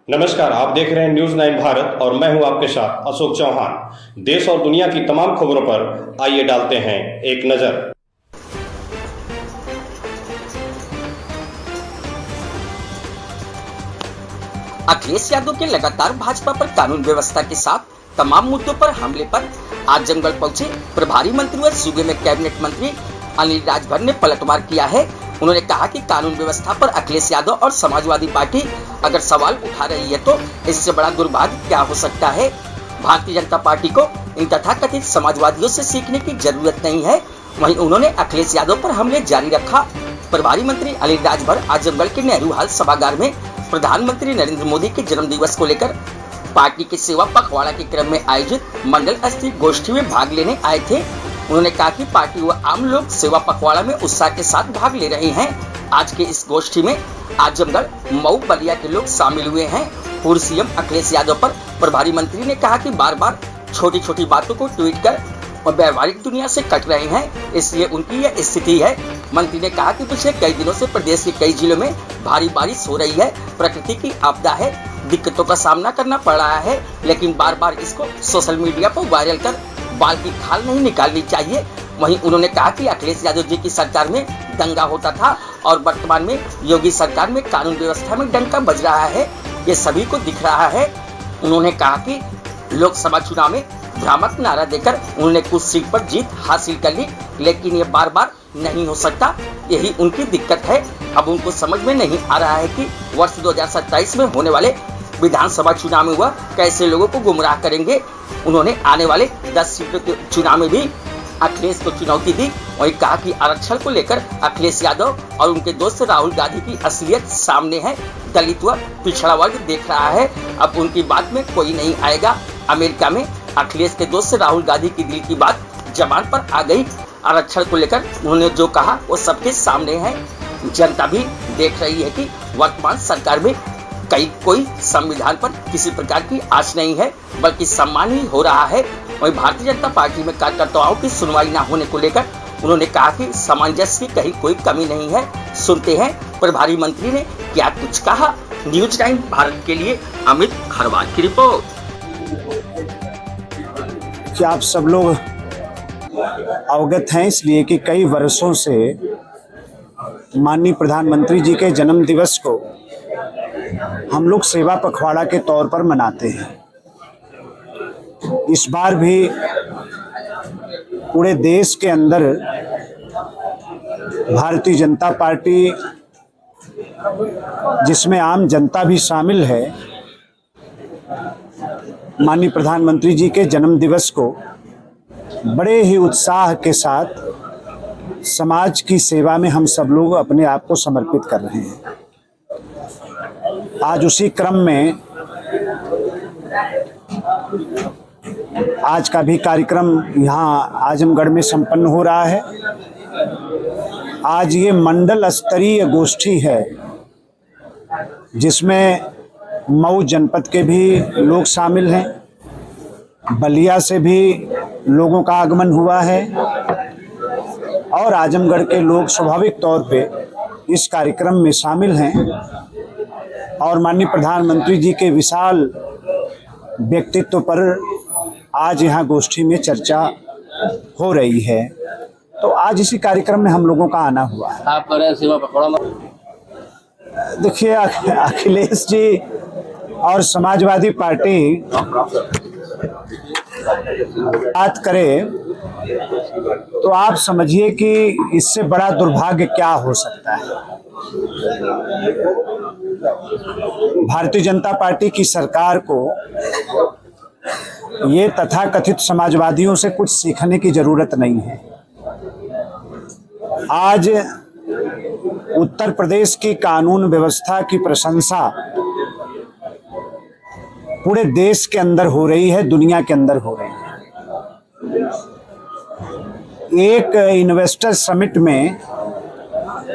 नमस्कार, आप देख रहे हैं न्यूज 9 भारत और मैं हूं आपके साथ अशोक चौहान। देश और दुनिया की तमाम खबरों पर आइए डालते हैं एक नजर। अखिलेश यादव के लगातार भाजपा पर कानून व्यवस्था के साथ तमाम मुद्दों पर हमले पर आजमगढ़ पहुंचे प्रभारी मंत्री व सूबे में कैबिनेट मंत्री अनिल राजभर ने पलटवार किया है। उन्होंने कहा कि कानून व्यवस्था पर अखिलेश यादव और समाजवादी पार्टी अगर सवाल उठा रही है तो इससे बड़ा दुर्भाग्य क्या हो सकता है। भारतीय जनता पार्टी को इन तथाकथित समाजवादियों से सीखने की जरूरत नहीं है। वहीं उन्होंने अखिलेश यादव पर हमले जारी रखा। प्रभारी मंत्री अनिल राजभर आजमगढ़ के नेहरू हॉल सभागार में प्रधानमंत्री नरेंद्र मोदी के जन्म दिवस को लेकर पार्टी के सेवा पखवाड़ा के क्रम में आयोजित मंडल स्तरीय गोष्ठी में भाग लेने आए थे। उन्होंने कहा कि पार्टी व आम लोग सेवा पखवाड़ा में उत्साह के साथ भाग ले रहे हैं। आज के इस गोष्ठी में आजमगढ़, मऊ, बलिया के लोग शामिल हुए हैं। पूर्व सीएम अखिलेश यादव पर प्रभारी मंत्री ने कहा कि बार बार छोटी छोटी बातों को ट्वीट कर और व्यवहारिक दुनिया से कट रहे हैं, इसलिए उनकी यह स्थिति है। मंत्री ने कहा कि पिछले कई दिनों से प्रदेश के कई जिलों में भारी बारिश हो रही है, प्रकृति की आपदा है, दिक्कतों का सामना करना पड़ रहा है, लेकिन बार बार इसको सोशल मीडिया पर वायरल कर बाल की खाल नहीं निकालनी चाहिए। वहीं उन्होंने कहा कि अखिलेश यादव जी की सरकार में दंगा होता था और वर्तमान में योगी सरकार में कानून व्यवस्था में डंका बज रहा है, ये सभी को दिख रहा है। उन्होंने कहा कि लोकसभा चुनाव में भ्रामक नारा देकर उन्होंने कुछ सीट पर जीत हासिल कर ली, लेकिन ये बार बार नहीं हो सकता, यही उनकी दिक्कत है। अब उनको समझ में नहीं आ रहा है कि वर्ष 2027 में होने वाले विधानसभा चुनाव में वह कैसे लोगों को गुमराह करेंगे। उन्होंने आने वाले 10 सीटों के चुनाव में भी अखिलेश को चुनौती दी। वही कहा कि आरक्षण को लेकर अखिलेश यादव और उनके दोस्त राहुल गांधी की असलियत सामने है। दलित व पिछड़ा वर्ग देख रहा है, अब उनकी बात में कोई नहीं आएगा। अमेरिका में अखिलेश के दोस्त राहुल गांधी की दिल की बात जबान पर आ गई। आरक्षण को लेकर उन्होंने जो कहा वो सबके सामने है। जनता भी देख रही है कि वर्तमान सरकार में कोई संविधान पर किसी प्रकार की आश नहीं है, बल्कि सम्मान ही हो रहा है। वहीं भारतीय जनता पार्टी में कार्यकर्ताओं की सुनवाई न होने को लेकर उन्होंने कहा कि सामंजस्य की कहीं कोई कमी नहीं है। सुनते हैं प्रभारी मंत्री ने क्या कुछ कहा। न्यूज 9 भारत के लिए अमित खरवाल की रिपोर्ट। क्या आप सब लोग अवगत हैं इसलिए कि कई वर्षों से माननीय प्रधानमंत्री जी के जन्म दिवस को हम लोग सेवा पखवाड़ा के तौर पर मनाते हैं। इस बार भी पूरे देश के अंदर भारतीय जनता पार्टी, जिसमें आम जनता भी शामिल है, माननीय प्रधानमंत्री जी के जन्म दिवस को बड़े ही उत्साह के साथ समाज की सेवा में हम सब लोग अपने आप को समर्पित कर रहे हैं। आज उसी क्रम में आज का भी कार्यक्रम यहाँ आजमगढ़ में संपन्न हो रहा है। आज ये मंडल स्तरीय गोष्ठी है जिसमें मऊ जनपद के भी लोग शामिल हैं, बलिया से भी लोगों का आगमन हुआ है और आजमगढ़ के लोग स्वाभाविक तौर पे इस कार्यक्रम में शामिल हैं। और माननीय प्रधानमंत्री जी के विशाल व्यक्तित्व पर आज यहाँ गोष्ठी में चर्चा हो रही है, तो आज इसी कार्यक्रम में हम लोगों का आना हुआ है। आप करें सेवा पखवाड़ा में। देखिए, अखिलेश जी और समाजवादी पार्टी बात करे तो आप समझिए कि इससे बड़ा दुर्भाग्य क्या हो सकता है। भारतीय जनता पार्टी की सरकार को ये तथाकथित समाजवादियों से कुछ सीखने की जरूरत नहीं है। आज उत्तर प्रदेश की कानून व्यवस्था की प्रशंसा पूरे देश के अंदर हो रही है, दुनिया के अंदर हो रही है। एक इन्वेस्टर समिट में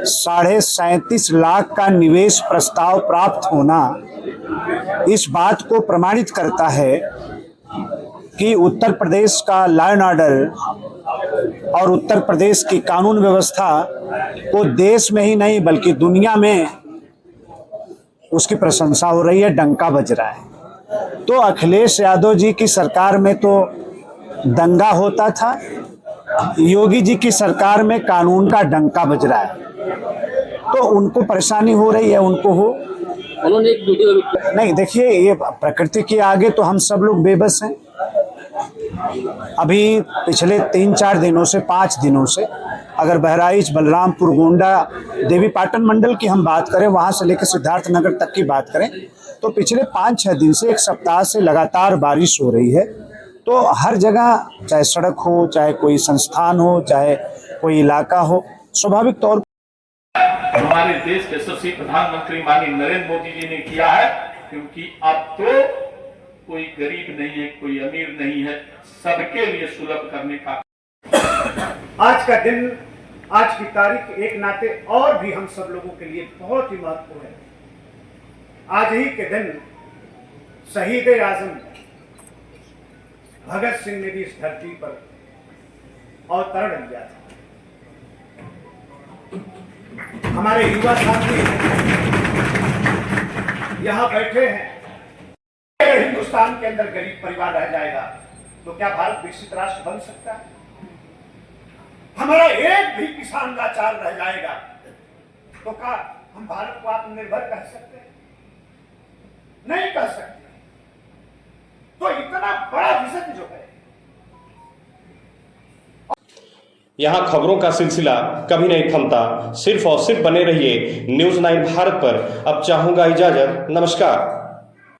37.5 लाख का निवेश प्रस्ताव प्राप्त होना इस बात को प्रमाणित करता है कि उत्तर प्रदेश का लॉ एंड ऑर्डर और उत्तर प्रदेश की कानून व्यवस्था को देश में ही नहीं बल्कि दुनिया में उसकी प्रशंसा हो रही है, डंका बज रहा है। तो अखिलेश यादव जी की सरकार में तो दंगा होता था, योगी जी की सरकार में कानून का डंका बज रहा है। तो उनको परेशानी हो रही है, उनको हो। उन्होंने एक वीडियो नहीं, देखिए, ये प्रकृति के आगे तो हम सब लोग बेबस हैं। अभी पिछले 3-4 दिनों से, 5 दिनों से, अगर बहराइच, बलरामपुर, गोंडा, देवी पाटन मंडल की हम बात करें, वहां से लेकर सिद्धार्थनगर तक की बात करें, तो पिछले 5-6 दिन से, एक सप्ताह से लगातार बारिश हो रही है। तो हर जगह, चाहे सड़क हो, चाहे कोई संस्थान हो, चाहे कोई इलाका हो, स्वाभाविक तौर हमारे देश के यशस्वी प्रधानमंत्री माननीय नरेंद्र मोदी जी ने किया है, क्योंकि अब तो कोई गरीब नहीं है, कोई अमीर नहीं है, सबके लिए सुलभ करने का। आज का दिन, आज की तारीख एक नाते और भी हम सब लोगों के लिए बहुत ही महत्वपूर्ण है। आज ही के दिन शहीद आजम भगत सिंह ने भी इस धरती पर अवतरण लिया था। हमारे युवा साथी यहां बैठे हैं। अगर हिंदुस्तान के अंदर गरीब परिवार रह जाएगा तो क्या भारत विकसित राष्ट्र बन सकता है? हमारा एक भी किसान लाचार रह जाएगा तो क्या हम भारत को आत्मनिर्भर कह सकते हैं? नहीं कह सकते। तो इतना बड़ा विजन जो है, यहाँ खबरों का सिलसिला कभी नहीं थमता। सिर्फ और सिर्फ बने रहिए न्यूज़ 9 भारत पर। अब चाहूंगा इजाजत। नमस्कार।